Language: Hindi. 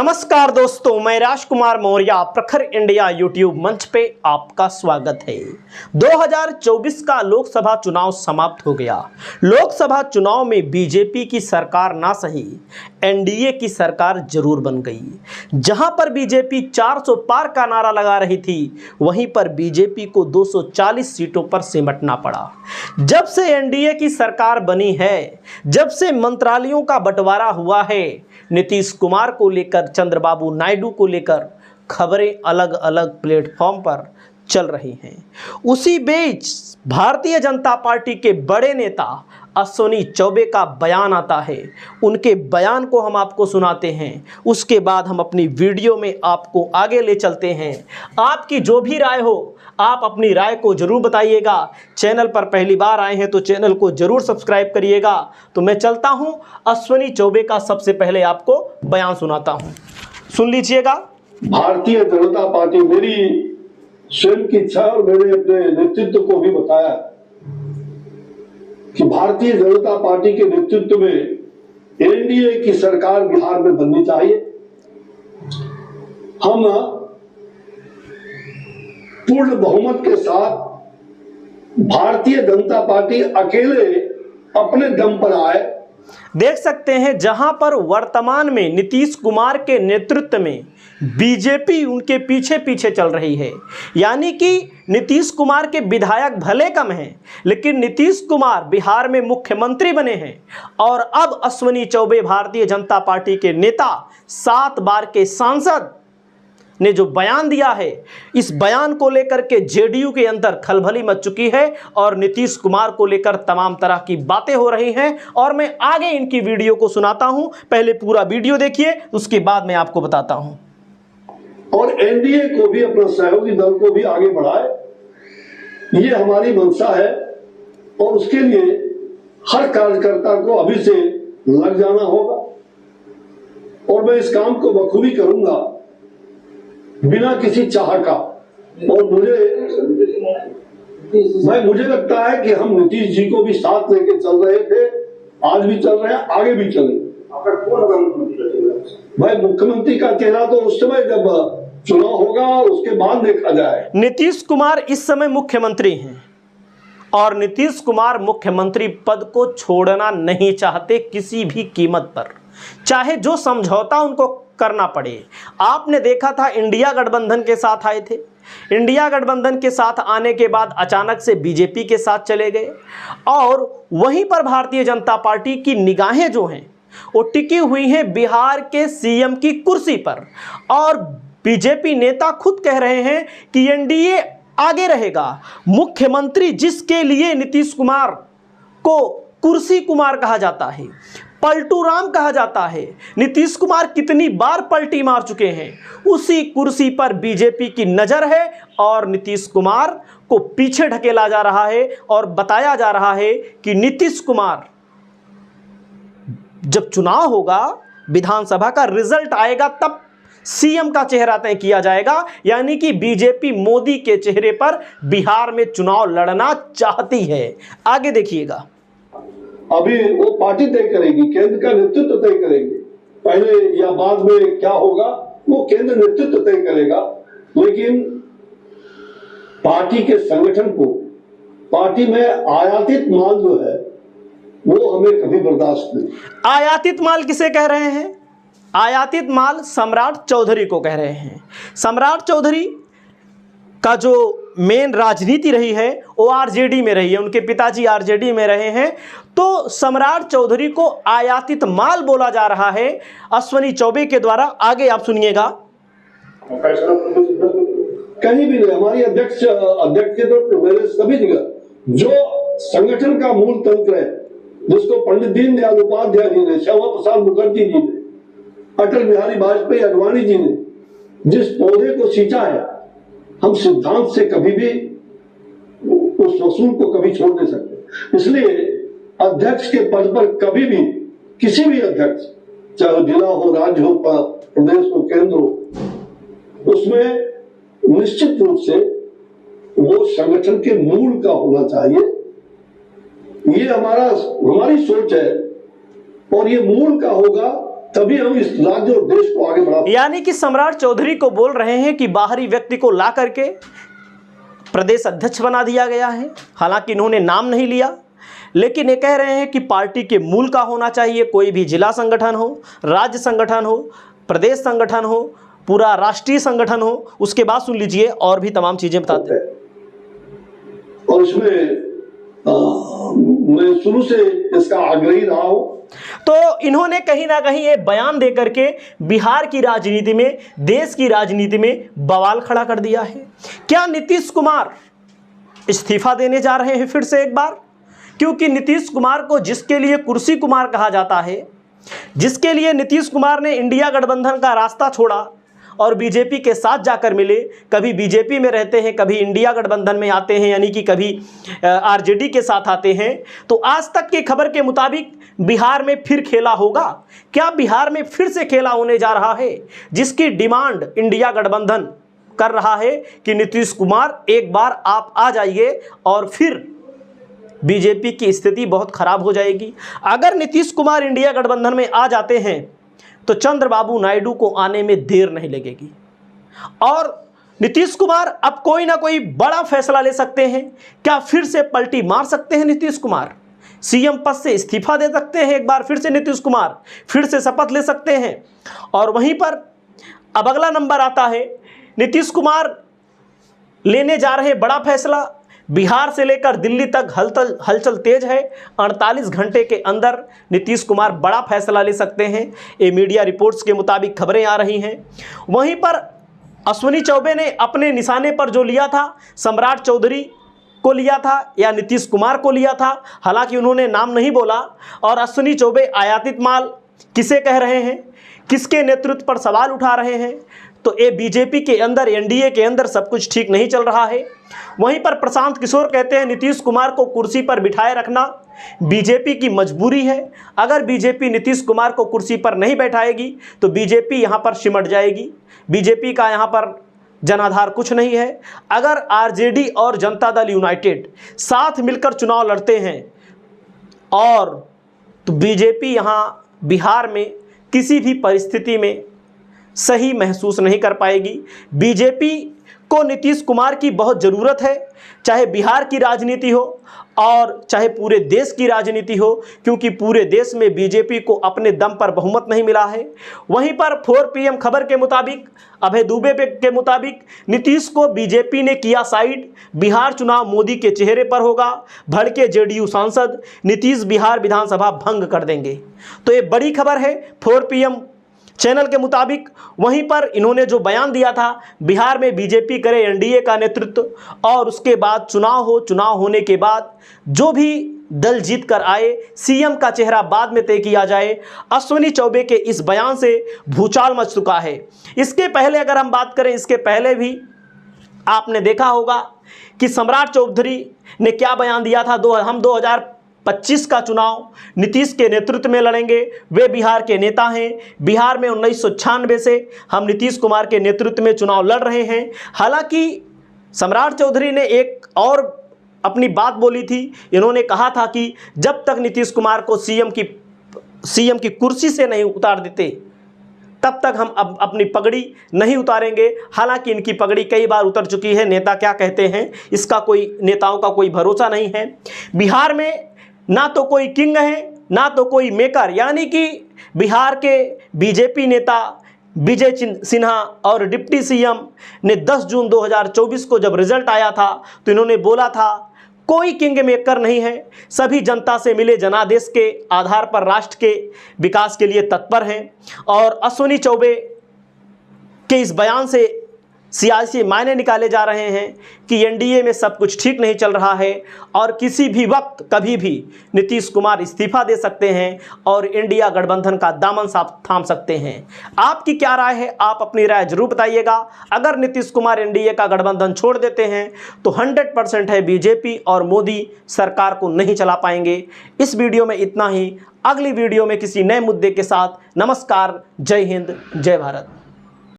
नमस्कार दोस्तों, मैं राजकुमार मौर्य प्रखर इंडिया यूट्यूब मंच पे आपका स्वागत है। 2024 का लोकसभा चुनाव समाप्त हो गया। लोकसभा चुनाव में बीजेपी की सरकार ना सही, एनडीए की सरकार जरूर बन गई। जहां पर बीजेपी 400 पार का नारा लगा रही थी, वहीं पर बीजेपी को 240 सीटों पर सिमटना पड़ा। जब से एनडीए की सरकार बनी है, जब से मंत्रालयों का बंटवारा हुआ है, नीतीश कुमार को लेकर, चंद्रबाबू नायडू को लेकर खबरें अलग अलग प्लेटफॉर्म पर चल रही हैं। उसी बीच भारतीय जनता पार्टी के बड़े नेता अश्विनी चौबे का बयान आता है। उनके बयान को हम आपको सुनाते हैं, उसके बाद हम अपनी वीडियो में आपको आगे ले चलते हैं। आपकी जो भी राय हो, आप अपनी राय को जरूर बताइएगा। चैनल पर पहली बार आए हैं तो चैनल को जरूर सब्सक्राइब करिएगा। तो मैं चलता हूं, अश्विनी चौबे का सबसे पहले आपको बयान सुनाता हूं, सुन लीजिएगा। भारतीय जनता पार्टी, मेरी स्वयं की इच्छा और मैंने अपने नेतृत्व को भी बताया कि भारतीय जनता पार्टी के नेतृत्व में एनडीए की सरकार बिहार में बननी चाहिए। हम पूर्ण बहुमत के साथ भारतीय जनता पार्टी अकेले अपने दम पर आए। देख सकते हैं, जहां पर वर्तमान में नीतीश कुमार के नेतृत्व में बीजेपी उनके पीछे पीछे चल रही है। यानी कि नीतीश कुमार के विधायक भले कम हैं, लेकिन नीतीश कुमार बिहार में मुख्यमंत्री बने हैं। और अब अश्विनी चौबे, भारतीय जनता पार्टी के नेता, 7 बार के सांसद ने जो बयान दिया है, इस बयान को लेकर के जेडीयू के अंदर खलबली मच चुकी है और नीतीश कुमार को लेकर तमाम तरह की बातें हो रही हैं। और मैं आगे इनकी वीडियो को सुनाता हूं, पहले पूरा वीडियो देखिए, उसके बाद मैं आपको बताता हूं। और एनडीए को भी, अपना सहयोगी दल को भी आगे बढ़ाए, ये हमारी मंशा है। और उसके लिए हर कार्यकर्ता को अभी से लग जाना होगा और मैं इस काम को बखूबी करूंगा बिना किसी चाह का। और मुझे लगता है कि हम नीतीश जी को भी साथ लेके चल रहे थे, आज भी चल रहे हैं, आगे भी चलेंगे। भाई, मुख्यमंत्री का चेहरा तो उस समय जब चुनाव होगा उसके बाद देखा जाए। नीतीश कुमार इस समय मुख्यमंत्री हैं और नीतीश कुमार मुख्यमंत्री पद को छोड़ना नहीं चाहते किसी भी कीमत पर, चाहे जो समझौता उनको करना पड़े। आपने देखा था, इंडिया गठबंधन के साथ आए थे। इंडिया गठबंधन के साथ आने के बाद अचानक से बीजेपी के साथ चले गए और वहीं पर भारतीय जनता पार्टी की निगाहें जो हैं वो टिकी हुई हैं बिहार के सीएम की कुर्सी पर। और बीजेपी नेता खुद कह रहे हैं कि एनडीए आगे रहेगा। मुख्यमंत्री जिसके लिए नीतीश कुमार को कुर्सी कुमार कहा जाता है, पलटू राम कहा जाता है, नीतीश कुमार कितनी बार पलटी मार चुके हैं, उसी कुर्सी पर बीजेपी की नजर है और नीतीश कुमार को पीछे ढकेला जा रहा है। और बताया जा रहा है कि नीतीश कुमार, जब चुनाव होगा, विधानसभा का रिजल्ट आएगा, तब सीएम का चेहरा तय किया जाएगा। यानी कि बीजेपी मोदी के चेहरे पर बिहार में चुनाव लड़ना चाहती है। आगे देखिएगा। अभी वो पार्टी तय करेगी, केंद्र का नेतृत्व तय करेगी, पहले या बाद में क्या होगा वो केंद्र नेतृत्व तय करेगा। लेकिन पार्टी के संगठन को, पार्टी में आयातित माल जो है वो हमें कभी बर्दाश्त नहीं। आयातित माल किसे कह रहे हैं? आयातित माल सम्राट चौधरी को कह रहे हैं। सम्राट चौधरी का जो मेन राजनीति रही है वो आरजेडी में रही है, उनके पिताजी आरजेडी में रहे हैं। तो सम्राट चौधरी को आयातित माल बोला जा रहा है अश्विनी चौबे के द्वारा। आगे आप सुनिएगा। कहीं भी नहीं, हमारी अध्यक्ष के तो मेरे सभी जगह जो संगठन का मूल तंत्र है, जिसको पंडित दीनदयाल उपाध्याय जी ने, श्यामा प्रसाद मुखर्जी जी ने, अटल बिहारी वाजपेयी आडवाणी जी ने जिस पौधे को सींचा है, हम सिद्धांत से कभी भी उस वसूल को कभी छोड़ नहीं सकते। इसलिए अध्यक्ष के पद पर कभी भी किसी भी अध्यक्ष, चाहे जिला हो, राज्य हो, प्रदेश हो, केंद्र हो, उसमें निश्चित रूप से वो संगठन के मूल का होना चाहिए। ये हमारी सोच है और ये मूल का होगा तभी हम इस राज्य और देश को आगे बढ़ा। यानी कि सम्राट चौधरी को बोल रहे हैं कि बाहरी व्यक्ति को ला करके प्रदेश अध्यक्ष बना दिया गया है। हालांकि इन्होंने नाम नहीं लिया, लेकिन ये कह रहे हैं कि पार्टी के मूल का होना चाहिए। कोई भी जिला संगठन हो, राज्य संगठन हो, प्रदेश संगठन हो, पूरा राष्ट्रीय संगठन हो। उसके बाद सुन लीजिए और भी तमाम चीजें बताते हैं। और इसमें मैं शुरू से इसका आग्रही रहा हूं। तो इन्होंने कहीं ना कहीं ये बयान देकर के बिहार की राजनीति में, देश की राजनीति में बवाल खड़ा कर दिया है। क्या नीतीश कुमार इस्तीफा देने जा रहे हैं फिर से एक बार? क्योंकि नीतीश कुमार को जिसके लिए कुर्सी कुमार कहा जाता है, जिसके लिए नीतीश कुमार ने इंडिया गठबंधन का रास्ता छोड़ा और बीजेपी के साथ जाकर मिले, कभी बीजेपी में रहते हैं, कभी इंडिया गठबंधन में आते हैं, यानी कि कभी आरजेडी के साथ आते हैं। तो आज तक की खबर के मुताबिक बिहार में फिर खेला होगा। क्या बिहार में फिर से खेला होने जा रहा है, जिसकी डिमांड इंडिया गठबंधन कर रहा है कि नीतीश कुमार एक बार आप आ जाइए और फिर बीजेपी की स्थिति बहुत खराब हो जाएगी। अगर नीतीश कुमार इंडिया गठबंधन में आ जाते हैं तो चंद्रबाबू नायडू को आने में देर नहीं लगेगी और नीतीश कुमार अब कोई ना कोई बड़ा फैसला ले सकते हैं। क्या फिर से पलटी मार सकते हैं नीतीश कुमार? सीएम पद से इस्तीफा दे सकते हैं एक बार फिर से नीतीश कुमार, फिर से शपथ ले सकते हैं। और वहीं पर अब अगला नंबर आता है, नीतीश कुमार लेने जा रहे बड़ा फैसला। बिहार से लेकर दिल्ली तक हलचल तेज है। 48 घंटे के अंदर नीतीश कुमार बड़ा फैसला ले सकते हैं, ये मीडिया रिपोर्ट्स के मुताबिक खबरें आ रही हैं। वहीं पर अश्विनी चौबे ने अपने निशाने पर जो लिया था, सम्राट चौधरी को लिया था या नीतीश कुमार को लिया था, हालांकि उन्होंने नाम नहीं बोला। और अश्विनी चौबे आयातित माल किसे कह रहे हैं, किसके नेतृत्व पर सवाल उठा रहे हैं? तो ये बीजेपी के अंदर, एनडीए के अंदर सब कुछ ठीक नहीं चल रहा है। वहीं पर प्रशांत किशोर कहते हैं नीतीश कुमार को कुर्सी पर बिठाए रखना बीजेपी की मजबूरी है। अगर बीजेपी नीतीश कुमार को कुर्सी पर नहीं बैठाएगी तो बीजेपी यहाँ पर सिमट जाएगी। बीजेपी का यहाँ पर जनाधार कुछ नहीं है। अगर आरजेडी और जनता दल यूनाइटेड साथ मिलकर चुनाव लड़ते हैं और तो बीजेपी यहाँ बिहार में किसी भी परिस्थिति में सही महसूस नहीं कर पाएगी। बीजेपी को नीतीश कुमार की बहुत ज़रूरत है, चाहे बिहार की राजनीति हो और चाहे पूरे देश की राजनीति हो, क्योंकि पूरे देश में बीजेपी को अपने दम पर बहुमत नहीं मिला है। वहीं पर 4 PM खबर के मुताबिक, अभय दुबे के मुताबिक, नीतीश को बीजेपी ने किया साइड। बिहार चुनाव मोदी के चेहरे पर होगा। भड़के जेडीयू सांसद, नीतीश बिहार विधानसभा भंग कर देंगे। तो ये बड़ी खबर है 4 PM चैनल के मुताबिक। वहीं पर इन्होंने जो बयान दिया था, बिहार में बीजेपी करे एनडीए का नेतृत्व और उसके बाद चुनाव हो, चुनाव होने के बाद जो भी दल जीत कर आए, सीएम का चेहरा बाद में तय किया जाए। अश्विनी चौबे के इस बयान से भूचाल मच चुका है। इसके पहले अगर हम बात करें, इसके पहले भी आपने देखा होगा कि सम्राट चौधरी ने क्या बयान दिया था। हम 2025 का चुनाव नीतीश के नेतृत्व में लड़ेंगे। वे बिहार के नेता हैं। बिहार में 1996 से हम नीतीश कुमार के नेतृत्व में चुनाव लड़ रहे हैं। हालांकि सम्राट चौधरी ने एक और अपनी बात बोली थी। इन्होंने कहा था कि जब तक नीतीश कुमार को सीएम की कुर्सी से नहीं उतार देते तब तक हम अब अपनी पगड़ी नहीं उतारेंगे। हालांकि इनकी पगड़ी कई बार उतर चुकी है। नेता क्या कहते हैं इसका नेताओं का कोई भरोसा नहीं है। बिहार में ना तो कोई किंग है ना तो कोई मेकर, यानी कि बिहार के बीजेपी नेता विजय सिन्हा और डिप्टी सीएम ने 10 जून 2024 को जब रिजल्ट आया था तो इन्होंने बोला था कोई किंग मेकर नहीं है, सभी जनता से मिले जनादेश के आधार पर राष्ट्र के विकास के लिए तत्पर हैं। और अश्विनी चौबे के इस बयान से सियासी मायने निकाले जा रहे हैं कि एनडीए में सब कुछ ठीक नहीं चल रहा है और किसी भी वक्त कभी भी नीतीश कुमार इस्तीफा दे सकते हैं और इंडिया गठबंधन का दामन थाम सकते हैं। आपकी क्या राय है? आप अपनी राय जरूर बताइएगा। अगर नीतीश कुमार एनडीए का गठबंधन छोड़ देते हैं तो 100% है बीजेपी और मोदी सरकार को नहीं चला पाएंगे। इस वीडियो में इतना ही। अगली वीडियो में किसी नए मुद्दे के साथ। नमस्कार, जय हिंद, जय भारत।